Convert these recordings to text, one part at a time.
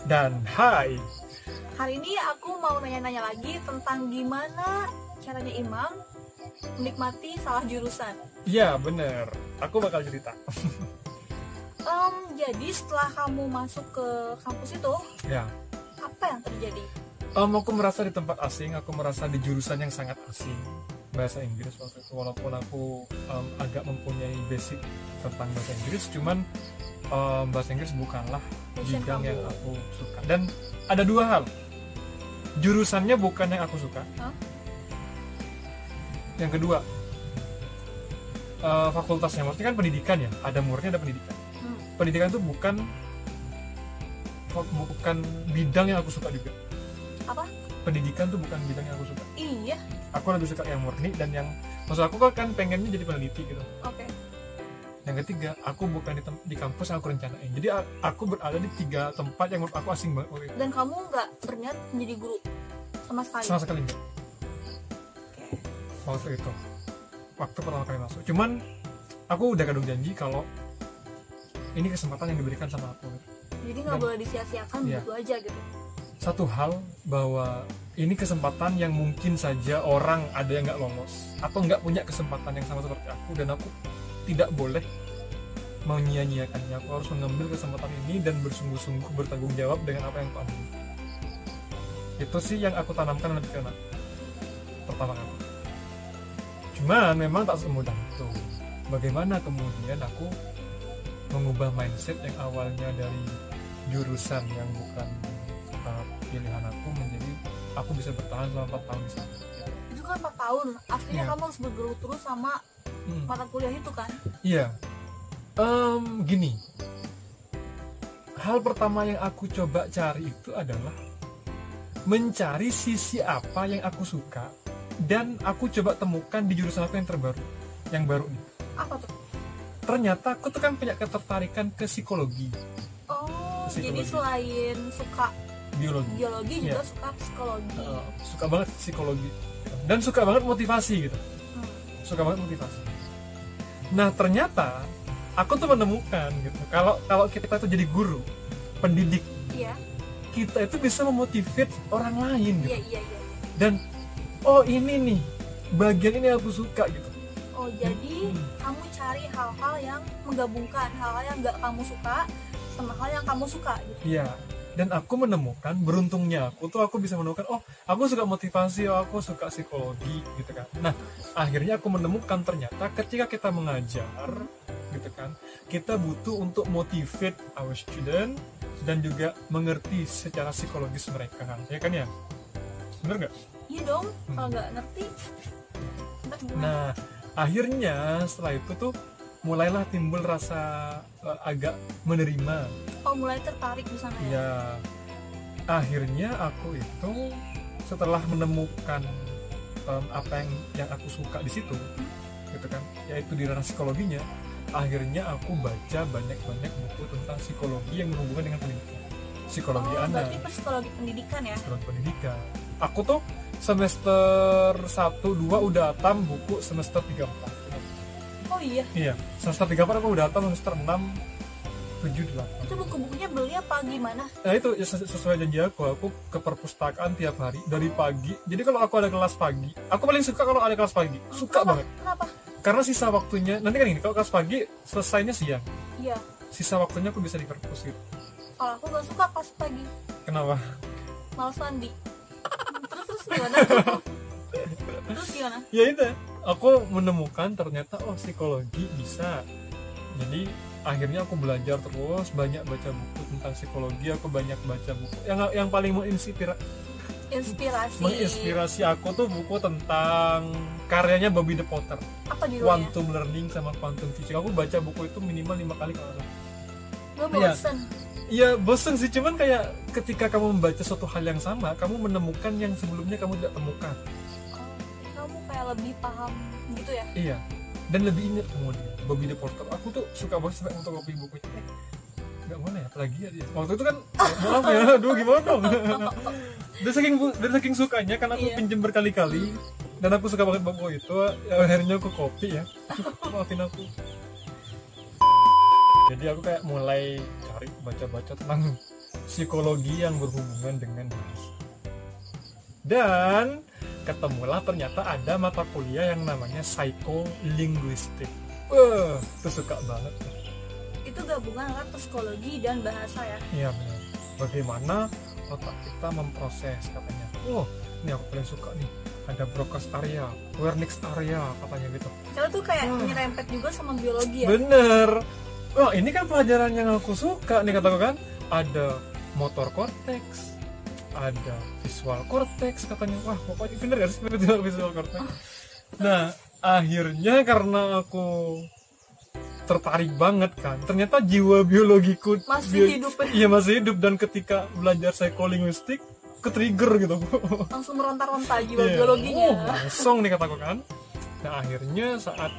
Dan hai. Hari ini aku mau nanya-nanya lagi tentang gimana caranya Imam menikmati salah jurusan. Iya bener, aku bakal cerita. Jadi setelah kamu masuk ke kampus itu, Ya, apa yang terjadi? aku merasa di tempat asing, aku merasa di jurusan yang sangat asing, bahasa Inggris waktu itu. Walaupun aku agak mempunyai basic tentang bahasa Inggris, cuman bahasa Inggris bukanlah Passion bidang kamu. yang aku suka. Dan ada dua hal, jurusannya bukan yang aku suka. Hah? Yang kedua, fakultasnya, maksudnya kan pendidikan ya, ada muridnya ada pendidikan. Pendidikan itu bukan bidang yang aku suka juga. Apa? Pendidikan tuh bukan bidang yang aku suka. Iya, Aku lebih suka yang murni dan yang, maksud aku kan pengennya jadi peneliti gitu. oke. Yang ketiga, aku bukan di kampus yang aku rencanain. Jadi aku berada di 3 tempat yang menurut aku asing banget waktu itu. Dan kamu nggak berniat menjadi guru sama sekali? Sama sekali enggak. Waktu itu, waktu pertama kali masuk. Cuman aku udah kadung janji kalau ini kesempatan yang diberikan sama aku. Jadi nggak Dan- boleh disia-siakan Iya. begitu aja gitu. Satu hal, bahwa ini kesempatan yang mungkin saja orang ada yang nggak lolos atau nggak punya kesempatan yang sama seperti aku, dan aku tidak boleh menyia-nyiakannya. Aku harus mengambil kesempatan ini dan bersungguh-sungguh bertanggung jawab dengan apa yang aku ambil. Itu sih yang aku tanamkan dalam pikiran aku pertama kali. Cuman memang tak semudah itu. Bagaimana kemudian aku mengubah mindset yang awalnya dari jurusan yang bukan pilihan aku menjadi aku bisa bertahan selama 4 tahun di sana. Itu kan 4 tahun, artinya Iya. kamu harus bergelut terus sama mata kuliah itu kan? Iya. Gini. Hal pertama yang aku coba cari itu adalah mencari sisi apa yang aku suka, dan aku coba temukan di jurusan aku yang terbaru, yang baru nih. Apa tuh? Ternyata aku tuh kan punya ketertarikan ke psikologi, Oh, Psikologi. jadi selain suka biologi. biologi juga Iya. suka psikologi. Suka banget psikologi dan suka banget motivasi gitu. Suka banget motivasi. Nah ternyata aku tuh menemukan gitu, kalau kita tuh jadi guru, pendidik, Iya, kita itu bisa memotivate orang lain gitu. iya. Dan oh ini nih bagian ini aku suka gitu. Oh, jadi kamu cari hal-hal yang menggabungkan hal-hal yang nggak kamu suka sama hal yang kamu suka gitu. Iya. Dan aku menemukan, beruntungnya aku bisa menemukan, oh aku suka motivasi, oh aku suka psikologi gitu kan. Nah akhirnya aku menemukan ternyata ketika kita mengajar gitu kan, kita butuh untuk motivate our student dan juga mengerti secara psikologis mereka, ya kan ya, bener nggak? Iya dong, kalau nggak ngerti ntar gimana? Nah akhirnya setelah itu tuh mulailah timbul rasa agak menerima. Oh, mulai tertarik di sana ya? Ya, akhirnya aku itu setelah menemukan apa yang aku suka di situ, gitu kan, yaitu di ranah psikologinya, akhirnya aku baca banyak buku tentang psikologi yang berhubungan dengan pendidikan, psikologi Oh, anak, berarti psikologi pendidikan ya? psikologi pendidikan. Aku tuh semester 1-2 udah hatam buku semester 3-4. Oh iya, Iya, semester 3-4 aku udah hatam, semester 6-7-8. itu buku-bukunya beli apa gimana? Nah itu ya, sesuai janji aku ke perpustakaan tiap hari dari pagi. Jadi kalau aku ada kelas pagi, aku paling suka kalau ada kelas pagi, suka Kenapa? banget. Kenapa? Karena sisa waktunya, nanti kan ini, kalau kelas pagi selesainya siang, Iya, sisa waktunya aku bisa di perpus gitu. kalau aku nggak suka pas pagi, Kenapa? males mandi. Terus gimana? Terus gimana? Ya itu, aku menemukan ternyata oh psikologi bisa. Jadi akhirnya aku belajar terus, banyak baca buku tentang psikologi. Aku banyak baca buku yang paling menginspirasi aku tuh buku tentang karyanya Bobby the Potter, Apa judulnya? Quantum Learning sama Quantum Teaching. Aku baca buku itu minimal 5 kali kalau nggak salah. Gue Iya. bosen. Iya bosen sih, cuman kayak ketika kamu membaca suatu hal yang sama, kamu menemukan yang sebelumnya kamu tidak temukan. Oh, jadi kamu kayak lebih paham gitu ya? Iya. Dan lebih ingat kemudian Bobby the Potter. Aku tuh suka banget sampai fotokopi bukunya. Nggak mana ya, plagiat ya. Waktu itu kan maaf ya, aduh gimana dong. dari saking sukanya kan aku Iya. pinjem berkali-kali, dan aku suka banget buku itu, ya, akhirnya aku copy ya. Maafin aku. Jadi aku kayak mulai cari baca-baca tentang psikologi yang berhubungan dengan bahasa. Dan ketemulah ternyata ada mata kuliah yang namanya psikolinguistik. Itu suka banget. Itu gabungan antara psikologi dan bahasa ya. Iya benar. Bagaimana otak kita memproses katanya. Ini aku paling suka nih. Ada broadcast area, Wernicke area katanya gitu. Kalau tuh kayak nyerempet juga sama biologi ya. Bener. Ini kan pelajaran yang aku suka nih kataku kan. Ada motor cortex, ada visual cortex katanya. Wah pokoknya bener gak sih visual cortex. Nah akhirnya karena aku tertarik banget kan, ternyata jiwa biologiku masih hidup ya? Iya masih hidup, dan ketika belajar psikolinguistik ke-trigger gitu. Langsung meronta-ronta jiwa biologinya. Langsung nih kataku kan. Nah akhirnya saat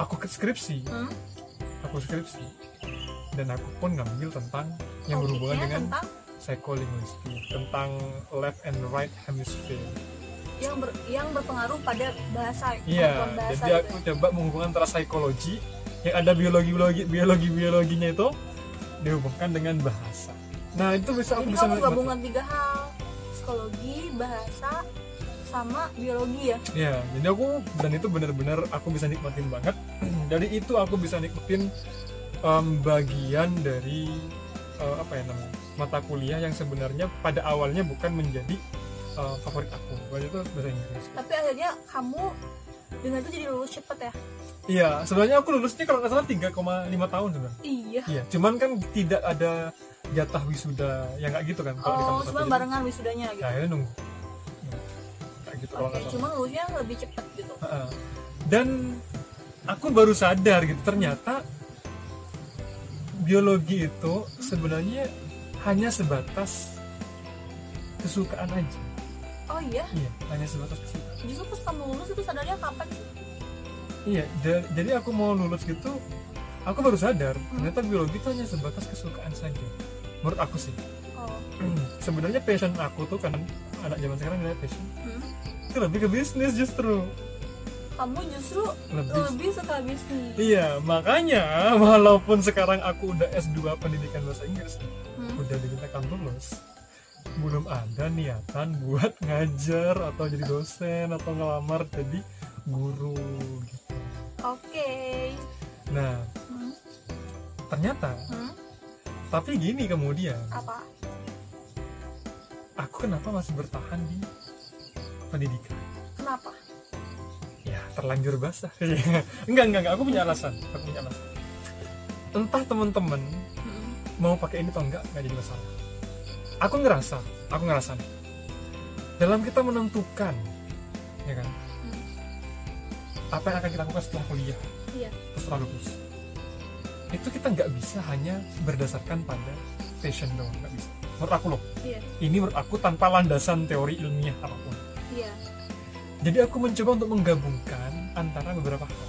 aku skripsi, dan aku pun ngambil tentang yang berhubungan dengan psikolinguistik, tentang left and right hemisphere yang berpengaruh pada bahasa. Iya, jadi aku coba menghubungkan antara psikologi yang ada biologinya itu dihubungkan dengan bahasa. Nah itu bisa aku jadi bisa kamu gabungan 3 hal, psikologi, bahasa, sama biologi ya. Iya, jadi aku, dan itu benar-benar aku bisa nikmatin banget. Dari itu aku bisa nikmatin bagian dari mata kuliah yang sebenarnya pada awalnya bukan menjadi favorit aku. Waktu itu bahasa Inggris. Tapi akhirnya kamu dengan itu jadi lulus cepet ya? Iya, sebenarnya aku lulusnya kalau nggak salah 3,5 tahun sebenarnya. Iya. Cuman kan tidak ada jatah wisuda yang nggak gitu kan. Cuma barengan wisudanya gitu. Nah, ya nunggu. Kayak gitu. Oke, cuma lulusnya lebih cepet gitu. Dan aku baru sadar gitu, ternyata biologi itu sebenarnya hanya sebatas kesukaan aja. Oh iya? Iya, hanya sebatas kesukaan. Justru pas kamu lulus itu sadarnya kapan sih? Iya, jadi aku mau lulus gitu, aku baru sadar ternyata biologi itu hanya sebatas kesukaan saja. Menurut aku sih. Sebenarnya passion aku tuh kan, anak zaman sekarang nilai passion. Itu lebih ke bisnis justru. Kamu justru lebih suka bisnis. Iya, makanya walaupun sekarang aku udah S2 pendidikan bahasa Inggris, udah dinyatakan lulus, belum ada niatan buat ngajar atau jadi dosen atau ngelamar jadi guru gitu. Oke. Nah, ternyata tapi gini kemudian, apa? Aku kenapa masih bertahan di pendidikan? Kenapa? Ya terlanjur basah. enggak, aku punya alasan. Entah teman-teman mau pakai ini atau enggak jadi masalah. Aku ngerasa dalam kita menentukan, ya kan, apa yang akan kita lakukan setelah kuliah, setelah lulus, itu kita nggak bisa hanya berdasarkan pada passion doang, nggak bisa. Menurut aku loh, ini menurut aku tanpa landasan teori ilmiah apapun. Jadi aku mencoba untuk menggabungkan antara beberapa hal.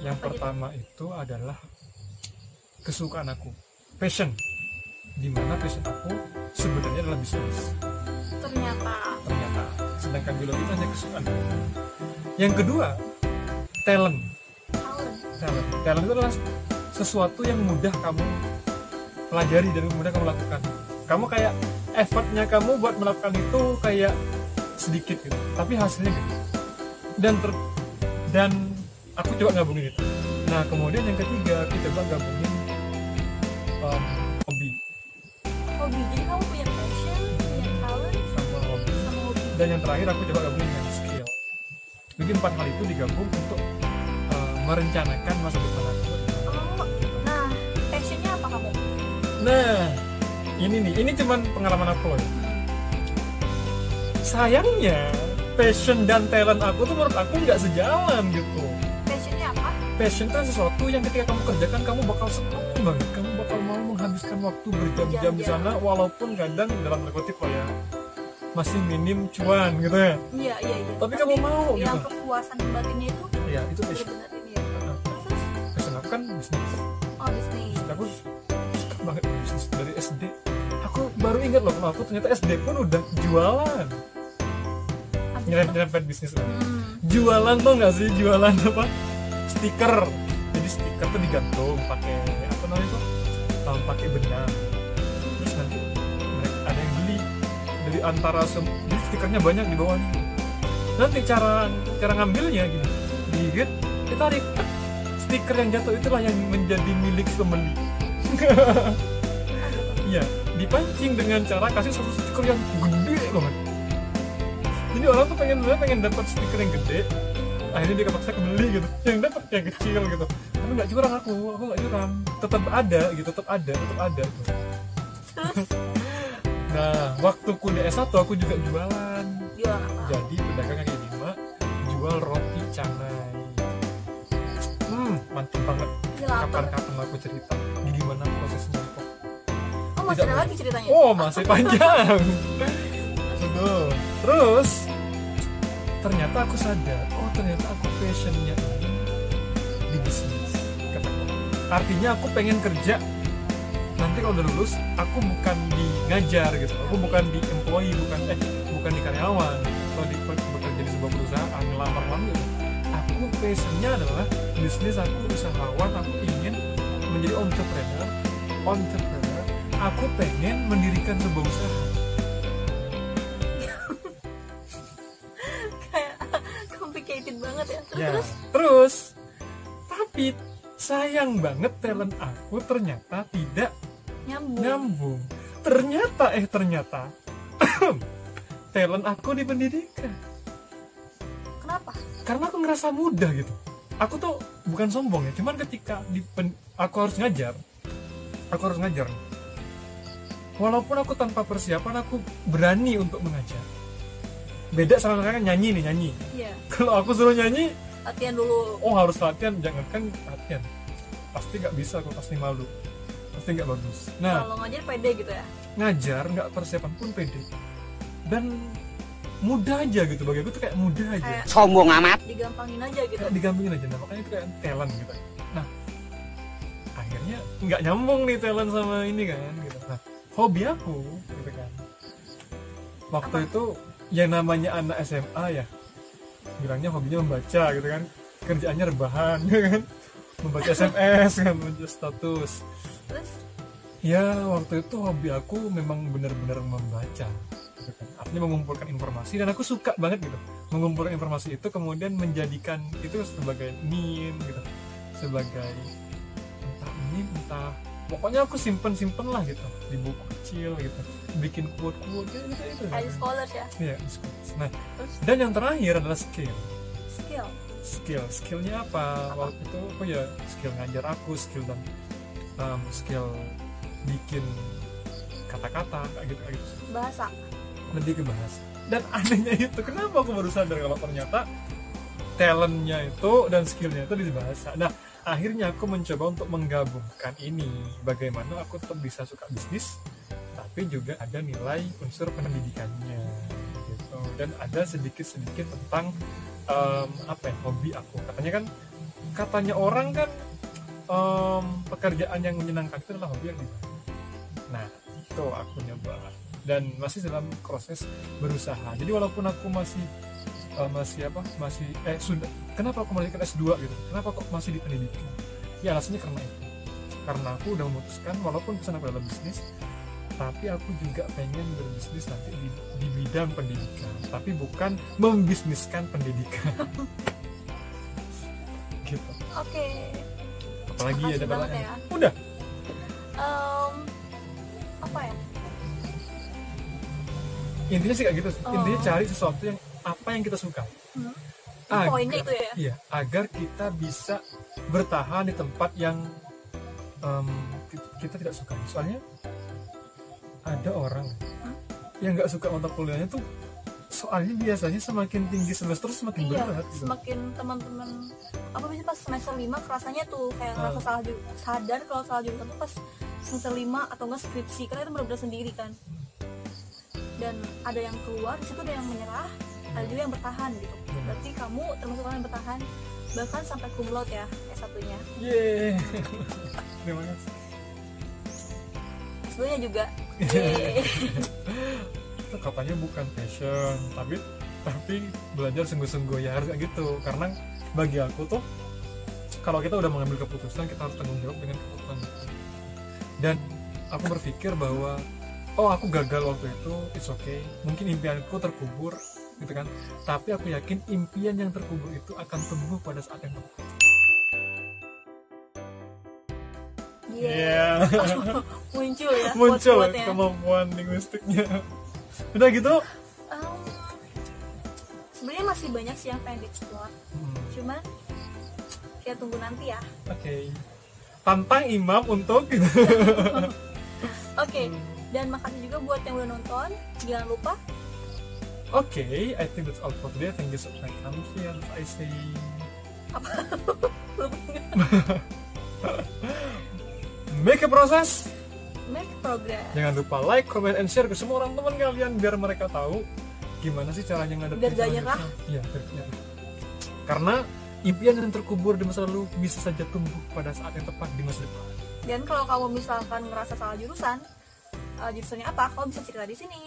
Yang pertama itu adalah kesukaan aku, passion. Dimana passion aku sebenarnya adalah bisnis. Ternyata. Sedangkan biologi itu hanya kesukaan. Yang kedua, talent itu adalah sesuatu yang mudah kamu pelajari dan mudah kamu lakukan. Kamu kayak effortnya kamu buat melakukan itu kayak sedikit gitu, tapi hasilnya gitu. Dan aku coba gabungin itu. Nah kemudian yang ketiga aku coba gabungin hobi. Jadi kamu punya passion, punya talent, sama hobi. Dan yang terakhir aku coba gabungin dengan skill. Jadi 4 hal itu digabung untuk merencanakan masa depan aku. Nah passionnya apa kamu? Nah ini cuman pengalaman aku loh. Sayangnya passion dan talent aku tuh menurut aku nggak sejalan gitu. Passionnya apa? Passion itu sesuatu yang ketika kamu kerjakan kamu bakal senang banget, kamu bakal mau menghabiskan waktu berjam-jam di sana, walaupun kadang dalam tanda kutip ya masih minim cuan gitu ya. Iya. Tapi kamu mau yang gitu. Kepuasan batinnya itu. Iya itu passion. Terus? Passion aku kan bisnis. Oh bisnis. Aku suka banget bisnis dari SD. Aku baru ingat loh kalau aku ternyata SD pun udah jualan. Nyerempet bisnis lah. Jualan tuh nggak sih, jualan apa? Stiker. Jadi stiker tuh digantung pakai apa namanya itu? Pakai benang. nanti mereka ada yang beli dari antara jadi stikernya banyak di bawah nih. Nanti cara ngambilnya gini, digigit, ditarik, stiker yang jatuh itulah yang menjadi milik pembeli. Iya, dipancing dengan cara kasih satu stiker yang gede banget. Jadi orang tuh pengen dapat stiker yang gede, akhirnya dia kepaksa kebeli gitu, yang dapat yang kecil gitu. Tapi nggak curang aku nggak curang, tetap ada gitu, tetap ada gitu. Nah, waktu kuliah S1 aku juga jualan. Jualan apa? Jadi pedagang kaki lima jual roti canai. Mantap banget. Kapan-kapan aku cerita gimana prosesnya itu. Oh, masih ada lagi ceritanya? Oh, masih panjang. Aduh. Terus ternyata aku sadar, oh ternyata aku passionnya di bisnis. Kataku. Artinya aku pengen kerja. Nanti kalau udah lulus, aku bukan di ngajar gitu. Aku bukan di employee, bukan di karyawan atau bekerja di sebuah perusahaan, ngelamar gitu. Aku passionnya adalah bisnis, aku usahawan, aku ingin menjadi entrepreneur. Aku pengen mendirikan sebuah usaha. Kayak complicated banget ya. Terus tapi sayang banget talent aku ternyata tidak nyambung. Ternyata talent aku di pendidikan. Kenapa? Karena aku ngerasa mudah gitu. Aku tuh bukan sombong ya, cuman ketika aku harus ngajar. Walaupun aku tanpa persiapan, aku berani untuk mengajar. Beda sama mereka nyanyi. Iya. Kalau aku suruh nyanyi, latihan dulu. Oh, harus latihan, jangan kan latihan. Pasti nggak bisa, aku pasti malu, pasti nggak bagus. Nah, kalau ngajar pede gitu ya. Ngajar nggak persiapan pun pede. Dan mudah aja gitu, bagi aku tuh kayak mudah aja. Kayak sombong amat. Digampangin aja gitu. Kayak digampangin aja, nah makanya itu kayak talent gitu. Nah, akhirnya nggak nyambung nih talent sama ini kan gitu. Nah, hobi aku gitu kan. Waktu itu yang namanya anak SMA ya, bilangnya hobinya membaca gitu kan, kerjaannya rebahan kan, membaca SMS kan, membaca status. Terus? Ya waktu itu hobi aku memang benar-benar membaca gitu kan. Artinya mengumpulkan informasi, dan aku suka banget gitu mengumpulkan informasi itu, kemudian menjadikan itu sebagai meme gitu, sebagai entah pokoknya aku simpen lah gitu di buku kecil gitu, bikin quote gitu. Kayak scholars ya. Iya, scholars. Nah, dan yang terakhir adalah skillnya apa? Waktu itu aku ya skill ngajar aku, skill bikin kata-kata kayak gitu. Bahasa. Lebih ke bahasa. Dan anehnya itu, kenapa aku baru sadar kalau ternyata talentnya itu dan skillnya itu di bahasa. Nah, akhirnya aku mencoba untuk menggabungkan ini, bagaimana aku tetap bisa suka bisnis tapi juga ada nilai unsur pendidikannya gitu. Dan ada sedikit tentang hobi aku. Katanya orang kan pekerjaan yang menyenangkan itu adalah hobi yang dibayar. Nah, itu aku nyoba dan masih dalam proses berusaha. Jadi walaupun aku kenapa aku melanjutkan S2 gitu, kenapa kok masih di pendidikan, ya alasannya karena aku udah memutuskan, walaupun pesan aku adalah bisnis, tapi aku juga pengen berbisnis nanti di bidang pendidikan, tapi bukan membisniskan pendidikan. Gitu. Oke. Apalagi makasih ada banget pertanyaan? ya. Udah. Apa ya? Intinya sih kayak gitu. Intinya cari sesuatu yang apa yang kita suka. Poinnya itu ya. Iya, agar kita bisa bertahan di tempat yang kita tidak suka. Soalnya ada orang yang nggak suka mata kuliahnya tuh, soalnya biasanya semakin tinggi semester semakin berat gitu. Semakin teman-teman apa biasanya pas semester 5 kerasanya tuh kayak ngerasa sadar kalau salah jurusan tuh pas semester 5 atau enggak skripsi, karena itu benar-benar sendiri kan. Dan ada yang keluar, di situ ada yang menyerah, ada juga yang bertahan gitu. Berarti kamu termasuk orang yang bertahan, bahkan sampai cum laude ya S1-nya. Yeay. Terima kasih. S2-nya juga. Itu katanya bukan passion, tapi belajar sungguh-sungguh, ya harus kayak gitu. Karena bagi aku tuh, kalau kita udah mengambil keputusan, kita harus tanggung jawab dengan keputusan itu. Dan aku berpikir bahwa oh aku gagal waktu itu, it's okay, mungkin impianku terkubur gitu kan, tapi aku yakin impian yang terkubur itu akan tumbuh pada saat yang tepat. Iya. Muncul ya Muncul quote-quote-nya. kemampuan linguistiknya. Udah gitu. Sebenarnya masih banyak sih yang pengen dieksplor, cuman kita tunggu nanti ya. Oke. Tantang Imam untuk Oke, dan makasih juga buat yang udah nonton. Jangan lupa Oke, I think that's all for today. Thank you so much. And I say make a process. make progress. Jangan lupa like, comment, and share ke semua orang teman kalian biar mereka tahu gimana sih caranya ngadepin Biar gak selanjutnya. nyerah. Iya, biar gak nyerah. Karena impian yang terkubur di masa lalu bisa saja tumbuh pada saat yang tepat di masa depan. Dan kalau kamu misalkan ngerasa salah jurusan, jurusannya apa? Kamu bisa cerita di sini.